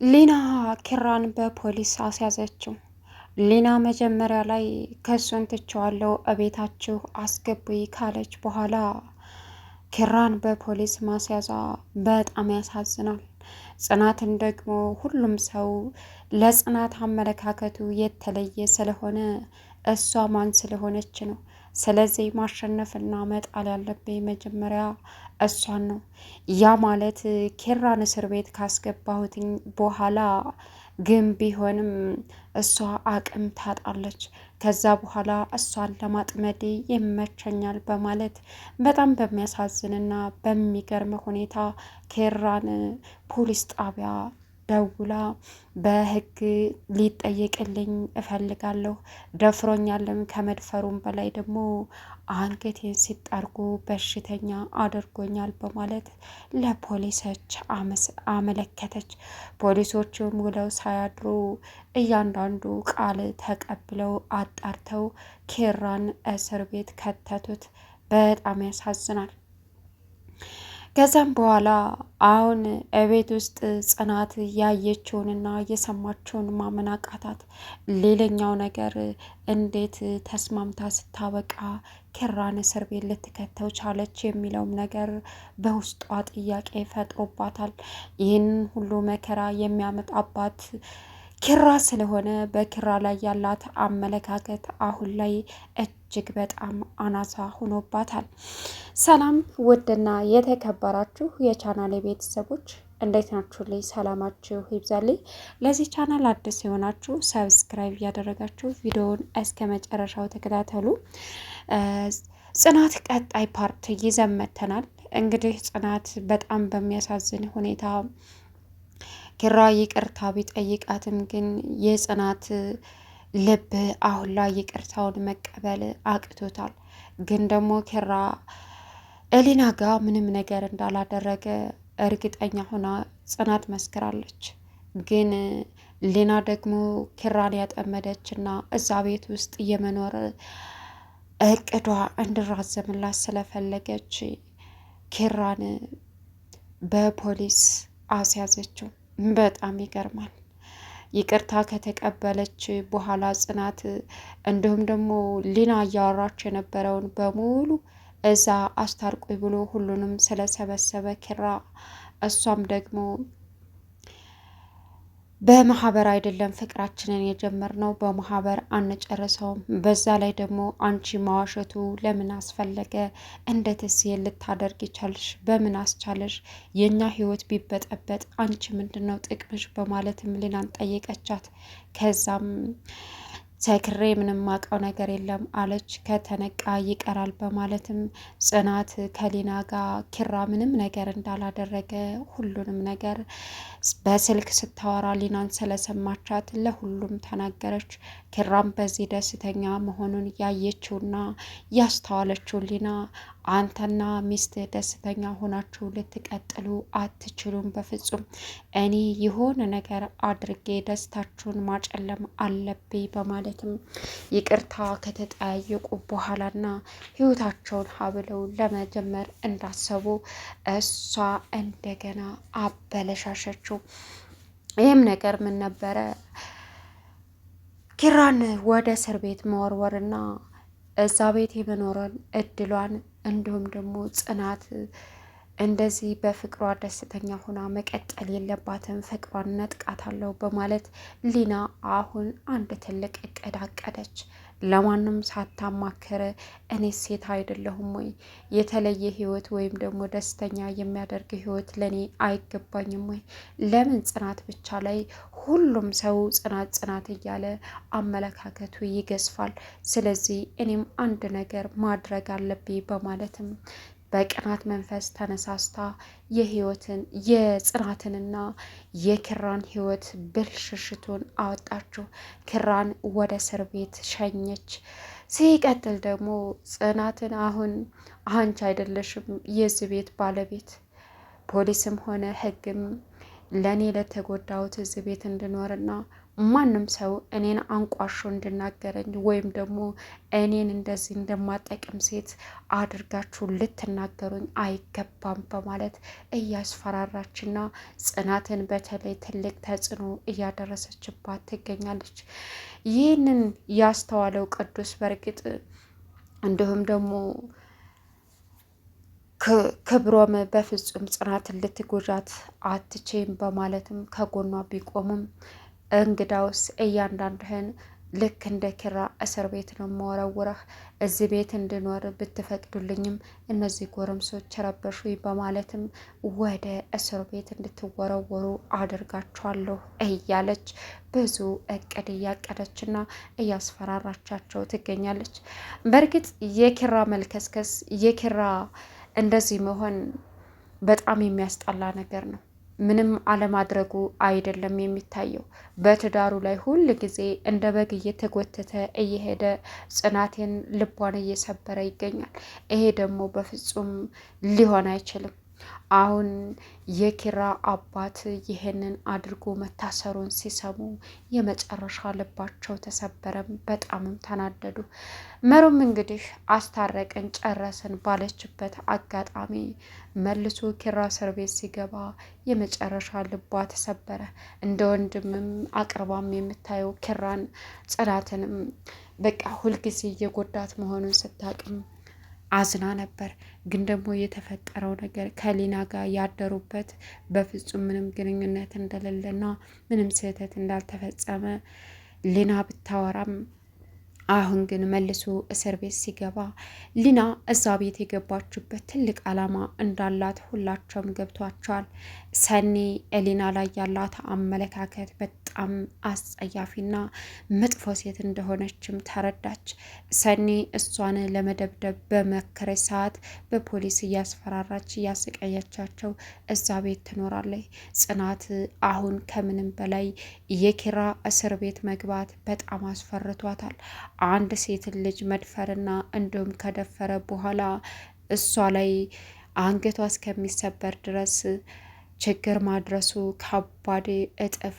ሊና ኪራን በፖሊስ አስያዘችው። ሊና መጀመሪያ ላይ ክሱን ትቼዋለሁ እቤታችሁ አስገቡኝ ካለች በኋላ ኪራን በፖሊስ ማስያዟ በጣም ያሳዝናል። ጽናትን ደግሞ ሁሉም ሰው ለጽናት አመለካከቱ የተለየ ስለሆነ እሷ ማን ስለሆነች ነው። ስለዚህ ማሸነፍና መጣል ያለብኝ መጀመሪያ እሷን ነው። ያ ማለት ኪራን እስር ቤት ካስገባሁትኝ በኋላ ግን ቢሆንም እሷ አቅም ታጣለች። ከዛ በኋላ እሷን ለማጥመድ ይመቸኛል በማለት በጣም በሚያሳዝንና በሚገርም ሁኔታ ኪራን ፖሊስ ጣቢያ ደውላ በሕግ ሊጠየቅልኝ እፈልጋለሁ፣ ደፍሮኛልም፣ ከመድፈሩም በላይ ደግሞ አንገቴን ሲጣርጎ በሽተኛ አድርጎኛል በማለት ለፖሊሶች አመለከተች። ፖሊሶቹም ውለው ሳያድሩ እያንዳንዱ ቃል ተቀብለው አጣርተው ኪራን እስር ቤት ከተቱት። በጣም ያሳዝናል። ከዛም በኋላ አሁን እቤት ውስጥ ጽናት ያየችውንና የሰማችውን ማመን አቃታት። ሌላኛው ነገር እንዴት ተስማምታ ስታበቃ ኪራን እስር ቤት ልትከተው ቻለች የሚለውም ነገር በውስጧ ጥያቄ ፈጥሮባታል። ይህን ሁሉ መከራ የሚያመጣባት ኪራ ስለሆነ በኪራ ላይ ያላት አመለካከት አሁን ላይ እጅግ በጣም አናሳ ሆኖባታል። ሰላም ውድና የተከበራችሁ የቻናል ቤተሰቦች እንዴት ናችሁ? ላይ ሰላማችሁ ይብዛልኝ። ለዚህ ቻናል አዲስ የሆናችሁ ሰብስክራይብ እያደረጋችሁ ቪዲዮውን እስከ መጨረሻው ተከታተሉ። ጽናት ቀጣይ ፓርት ይዘን መጥተናል። እንግዲህ ጽናት በጣም በሚያሳዝን ሁኔታ ኪራ ይቅርታ ቢጠይቃትም ግን የጽናት ልብ አሁን ላይ ይቅርታውን መቀበል አቅቶታል። ግን ደግሞ ኪራ ኤሊና ጋር ምንም ነገር እንዳላደረገ እርግጠኛ ሆና ጽናት መስክራለች። ግን ሊና ደግሞ ኪራን ያጠመደችና እዛ ቤት ውስጥ የመኖር እቅዷ እንዲራዘምላት ስለፈለገች ኪራን በፖሊስ አስያዘችው። በጣም ይገርማል። ይቅርታ ከተቀበለች በኋላ ጽናት እንዲሁም ደግሞ ሊና እያወራች የነበረውን በሙሉ እዛ አስታርቁኝ ብሎ ሁሉንም ስለሰበሰበ ኪራ እሷም ደግሞ በማህበር አይደለም ፍቅራችንን የጀመርነው በማህበር አንጨርሰውም። በዛ ላይ ደግሞ አንቺ ማዋሸቱ ለምን አስፈለገ? እንዴትስ ልታደርግ ይቻልሽ? በምን አስቻለሽ? የኛ ህይወት ቢበጠበጥ አንቺ ምንድነው ጥቅምሽ? በማለትም ሊናን ጠየቀቻት። ከዛም ሰክሬ ምንም ማውቀው ነገር የለም አለች። ከተነቃ ይቀራል በማለትም ጽናት ከሊና ጋር ኪራ ምንም ነገር እንዳላደረገ ሁሉንም ነገር በስልክ ስታወራ ሊናን ስለሰማቻት ለሁሉም ተናገረች። ኪራም በዚህ ደስተኛ መሆኑን ያየችውና ያስተዋለችው ሊና አንተና ሚስት ደስተኛ ሆናችሁ ልትቀጥሉ አትችሉም፣ በፍጹም እኔ የሆነ ነገር አድርጌ ደስታችሁን ማጨለም አለብኝ በማለትም ይቅርታ ከተጠያየቁ በኋላና ህይወታቸውን ሀብለው ለመጀመር እንዳሰቡ እሷ እንደገና አበለሻሸችው። ይህም ነገር ምን ነበረ? ኪራን ወደ እስር ቤት መወርወርና እዛ ቤት የመኖረን እድሏን እንዲሁም ደግሞ ጽናት እንደዚህ በፍቅሯ ደስተኛ ሆና መቀጠል የለባትም፣ ፍቅሯን ነጥቃታለሁ በማለት ሊና አሁን አንድ ትልቅ እቅድ አቀደች። ለማንም ሳታማክር እኔ ሴት አይደለሁም ወይ? የተለየ ህይወት ወይም ደግሞ ደስተኛ የሚያደርግ ህይወት ለእኔ አይገባኝም ወይ? ለምን ጽናት ብቻ ላይ ሁሉም ሰው ጽናት ጽናት እያለ አመለካከቱ ይገዝፋል። ስለዚህ እኔም አንድ ነገር ማድረግ አለብኝ በማለትም በቅናት መንፈስ ተነሳስታ የጽናትንና የኪራን ህይወት ብልሽሽቱን አወጣችው። ኪራን ወደ እስር ቤት ሸኘች። ሲቀጥል ደግሞ ጽናትን አሁን አንቺ አይደለሽም የዚህ ቤት ባለቤት፣ ፖሊስም ሆነ ህግም ለእኔ ለተጎዳሁት እዚህ ቤት እንድኖርና ማንም ሰው እኔን አንቋሾ እንድናገረኝ ወይም ደግሞ እኔን እንደዚህ እንደማጠቅም ሴት አድርጋችሁ ልትናገሩኝ አይገባም በማለት እያስፈራራችና ጽናትን በተለይ ትልቅ ተጽዕኖ እያደረሰችባት ትገኛለች። ይህንን ያስተዋለው ቅዱስ በእርግጥ እንዲሁም ደግሞ ክብሮም በፍጹም ጽናትን ልትጎጃት አትቼም በማለትም ከጎኗ ቢቆሙም እንግዳውስ እያንዳንድህን ልክ እንደ ኪራ እስር ቤት ነው መወረውረህ፣ እዚህ ቤት እንድኖር ብትፈቅዱልኝም እነዚህ ጎረምሶች ረበሹኝ በማለትም ወደ እስር ቤት እንድትወረወሩ አድርጋቸዋለሁ እያለች ብዙ እቅድ እያቀደችና እያስፈራራቻቸው ትገኛለች። በእርግጥ የኪራ መልከስከስ የኪራ እንደዚህ መሆን በጣም የሚያስጠላ ነገር ነው። ምንም አለማድረጉ አይደለም የሚታየው፣ በትዳሩ ላይ ሁል ጊዜ እንደ በግ እየተጎተተ እየሄደ ጽናቴን ልቧን እየሰበረ ይገኛል። ይሄ ደግሞ በፍጹም ሊሆን አይችልም። አሁን የኪራ አባት ይህንን አድርጎ መታሰሩን ሲሰሙ የመጨረሻ ልባቸው ተሰበረም፣ በጣምም ተናደዱ። መሩም እንግዲህ አስታረቅን ጨረስን ባለችበት አጋጣሚ መልሶ ኪራ እስር ቤት ሲገባ የመጨረሻ ልቧ ተሰበረ። እንደ ወንድምም አቅርባም የምታየው ኪራን ጽናትንም በቃ ሁልጊዜ እየጎዳት መሆኑን ስታቅም አዝና ነበር። ግን ደግሞ የተፈጠረው ነገር ከሊና ጋር ያደሩበት በፍጹም ምንም ግንኙነት እንደሌለና ምንም ስህተት እንዳልተፈጸመ ሊና ብታወራም አሁን ግን መልሶ እስር ቤት ሲገባ ሊና እዛ ቤት የገባችበት ትልቅ ዓላማ እንዳላት ሁላቸውም ገብቷቸዋል። ሰኒ ሊና ላይ ያላት አመለካከት በጣም አስጸያፊና መጥፎ ሴት እንደሆነችም ተረዳች። ሰኒ እሷን ለመደብደብ በመከረች ሰዓት በፖሊስ እያስፈራራች እያሰቃየቻቸው እዛ ቤት ትኖራለች። ጽናት አሁን ከምንም በላይ የኪራ እስር ቤት መግባት በጣም አስፈርቷታል። አንድ ሴት ልጅ መድፈርና እንዲሁም ከደፈረ በኋላ እሷ ላይ አንገቷ እስከሚሰበር ድረስ ችግር ማድረሱ ከባድ እጥፍ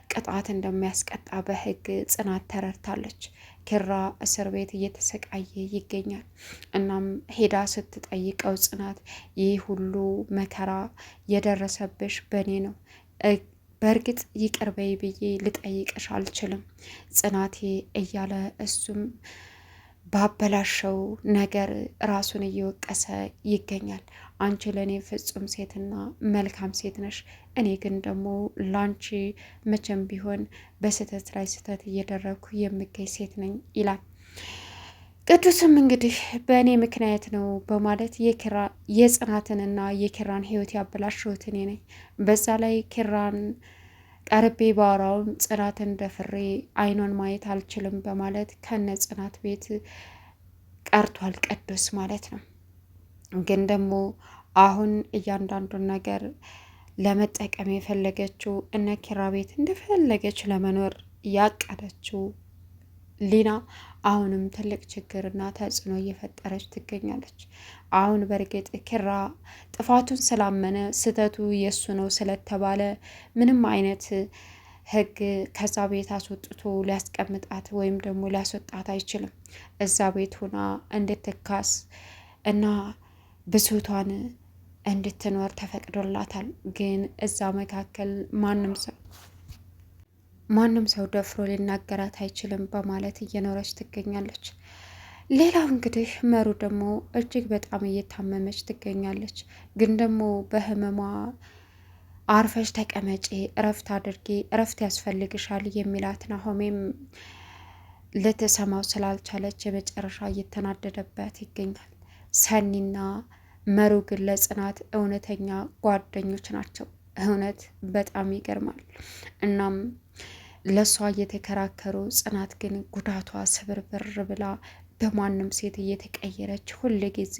ቅጣት እንደሚያስቀጣ በሕግ ጽናት ተረድታለች። ኪራ እስር ቤት እየተሰቃየ ይገኛል። እናም ሄዳ ስትጠይቀው ጽናት ይህ ሁሉ መከራ የደረሰብሽ በእኔ ነው፣ በእርግጥ ይቅር በይ ብዬ ልጠይቅሽ አልችልም ጽናቴ እያለ እሱም ባበላሸው ነገር ራሱን እየወቀሰ ይገኛል። አንቺ ለእኔ ፍጹም ሴትና መልካም ሴት ነሽ፣ እኔ ግን ደግሞ ላንቺ መቼም ቢሆን በስህተት ላይ ስህተት እየደረግኩ የምገኝ ሴት ነኝ ይላል። ቅዱስም እንግዲህ በእኔ ምክንያት ነው በማለት የጽናትንና የኪራን ሕይወት ያበላሸሁት እኔ ነኝ። በዛ ላይ ኪራን ቀርቤ ባወራውም ጽናትን ደፍሬ አይኗን ማየት አልችልም በማለት ከነ ጽናት ቤት ቀርቷል ቅዱስ ማለት ነው። ግን ደግሞ አሁን እያንዳንዱን ነገር ለመጠቀም የፈለገችው እነ ኪራ ቤት እንደፈለገች ለመኖር ያቀደችው ሊና አሁንም ትልቅ ችግርና ተጽዕኖ እየፈጠረች ትገኛለች። አሁን በእርግጥ ኪራ ጥፋቱን ስላመነ ስህተቱ የእሱ ነው ስለተባለ ምንም አይነት ሕግ ከዛ ቤት አስወጥቶ ሊያስቀምጣት ወይም ደግሞ ሊያስወጣት አይችልም። እዛ ቤት ሆና እንድትካስ እና ብሶቷን እንድትኖር ተፈቅዶላታል። ግን እዛ መካከል ማንም ሰው ደፍሮ ሊናገራት አይችልም በማለት እየኖረች ትገኛለች። ሌላው እንግዲህ መሩ ደግሞ እጅግ በጣም እየታመመች ትገኛለች። ግን ደግሞ በህመሟ አርፈሽ ተቀመጪ፣ እረፍት አድርጊ፣ እረፍት ያስፈልግሻል የሚላት ናሆሜም ልትሰማው ስላልቻለች የመጨረሻ እየተናደደበት ይገኛል። ሰኒና መሩ ግን ለጽናት እውነተኛ ጓደኞች ናቸው። እውነት በጣም ይገርማል። እናም ለሷ እየተከራከሩ ጽናት ግን ጉዳቷ ስብርብር ብላ በማንም ሴት እየተቀየረች ሁል ጊዜ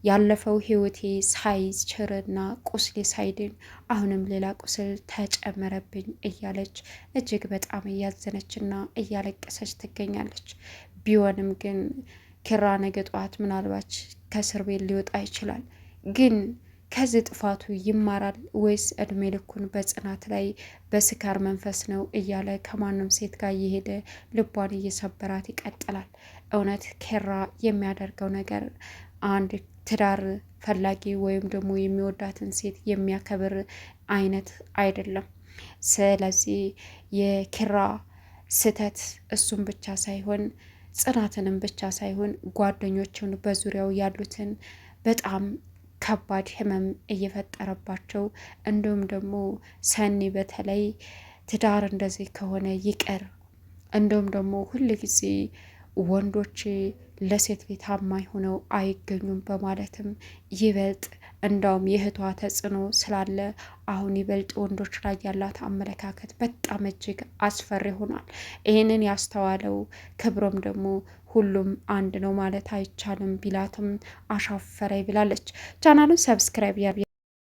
ያለፈው ህይወቴ ሳይችርና ቁስሌ ሳይድን አሁንም ሌላ ቁስል ተጨመረብኝ እያለች እጅግ በጣም እያዘነችና እያለቀሰች ትገኛለች። ቢሆንም ግን ኪራ ነገ ጠዋት ምናልባች ከእስር ቤት ሊወጣ ይችላል። ግን ከዚህ ጥፋቱ ይማራል ወይስ እድሜ ልኩን በጽናት ላይ በስካር መንፈስ ነው እያለ ከማንም ሴት ጋር እየሄደ ልቧን እየሰበራት ይቀጥላል። እውነት ኬራ የሚያደርገው ነገር አንድ ትዳር ፈላጊ ወይም ደግሞ የሚወዳትን ሴት የሚያከብር አይነት አይደለም። ስለዚህ የኪራ ስህተት እሱን ብቻ ሳይሆን ጽናትንም ብቻ ሳይሆን ጓደኞቹን በዙሪያው ያሉትን በጣም ከባድ ህመም እየፈጠረባቸው እንዲሁም ደግሞ ሰኒ በተለይ ትዳር እንደዚህ ከሆነ ይቅር እንዲሁም ደግሞ ሁል ጊዜ ወንዶች ለሴት ልጅ ታማኝ ሆነው አይገኙም በማለትም ይበልጥ እንዳውም የእህቷ ተጽዕኖ ስላለ አሁን ይበልጥ ወንዶች ላይ ያላት አመለካከት በጣም እጅግ አስፈሪ ሆኗል። ይህንን ያስተዋለው ክብሮም ደግሞ ሁሉም አንድ ነው ማለት አይቻልም ቢላትም አሻፈረኝ ብላለች። ቻናሉን ሰብስክራይብ